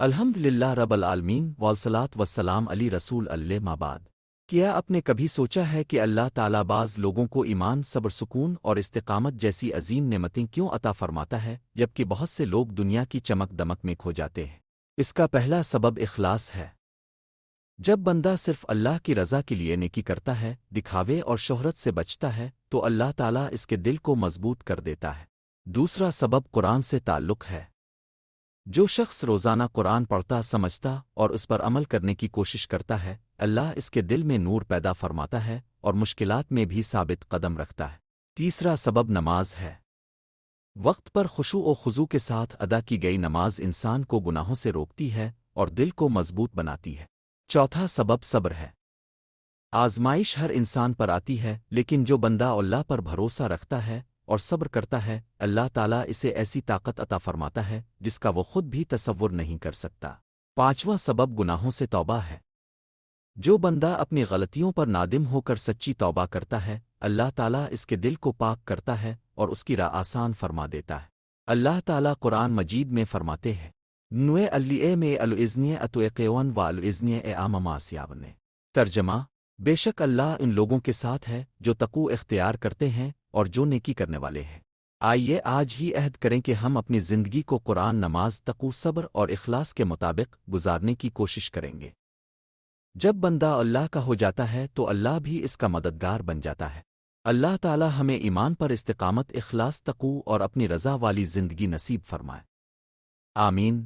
الحمدللہ رب العالمین والصلاۃ والسلام علی رسول اللہ مابعد۔ کیا آپ نے کبھی سوچا ہے کہ اللہ تعالیٰ بعض لوگوں کو ایمان، صبر، سکون اور استقامت جیسی عظیم نعمتیں کیوں عطا فرماتا ہے، جبکہ بہت سے لوگ دنیا کی چمک دمک میں کھو جاتے ہیں؟ اس کا پہلا سبب اخلاص ہے۔ جب بندہ صرف اللہ کی رضا کے لیے نیکی کرتا ہے، دکھاوے اور شہرت سے بچتا ہے، تو اللہ تعالیٰ اس کے دل کو مضبوط کر دیتا ہے۔ دوسرا سبب قرآن سے تعلق ہے۔ جو شخص روزانہ قرآن پڑھتا، سمجھتا اور اس پر عمل کرنے کی کوشش کرتا ہے، اللہ اس کے دل میں نور پیدا فرماتا ہے اور مشکلات میں بھی ثابت قدم رکھتا ہے۔ تیسرا سبب نماز ہے۔ وقت پر خشوع و خضوع کے ساتھ ادا کی گئی نماز انسان کو گناہوں سے روکتی ہے اور دل کو مضبوط بناتی ہے۔ چوتھا سبب صبر ہے۔ آزمائش ہر انسان پر آتی ہے، لیکن جو بندہ اللہ پر بھروسہ رکھتا ہے اور صبر کرتا ہے، اللہ تعالیٰ اسے ایسی طاقت عطا فرماتا ہے جس کا وہ خود بھی تصور نہیں کر سکتا۔ پانچواں سبب گناہوں سے توبہ ہے۔ جو بندہ اپنی غلطیوں پر نادم ہو کر سچی توبہ کرتا ہے، اللہ تعالیٰ اس کے دل کو پاک کرتا ہے اور اس کی راہ آسان فرما دیتا ہے۔ اللہ تعالیٰ قرآن مجید میں فرماتے ہیں، نوے اللیے میں الازنی اتوقیون و الازنی اے آمماسیابنے۔ ترجمہ: بے شک اللہ ان لوگوں کے ساتھ ہے جو تقوی اختیار کرتے ہیں اور جو نیکی کرنے والے ہیں۔ آئیے آج ہی عہد کریں کہ ہم اپنی زندگی کو قرآن، نماز، تقوی، صبر اور اخلاص کے مطابق گزارنے کی کوشش کریں گے۔ جب بندہ اللہ کا ہو جاتا ہے تو اللہ بھی اس کا مددگار بن جاتا ہے۔ اللہ تعالی ہمیں ایمان پر استقامت، اخلاص، تقوی اور اپنی رضا والی زندگی نصیب فرمائے۔ آمین۔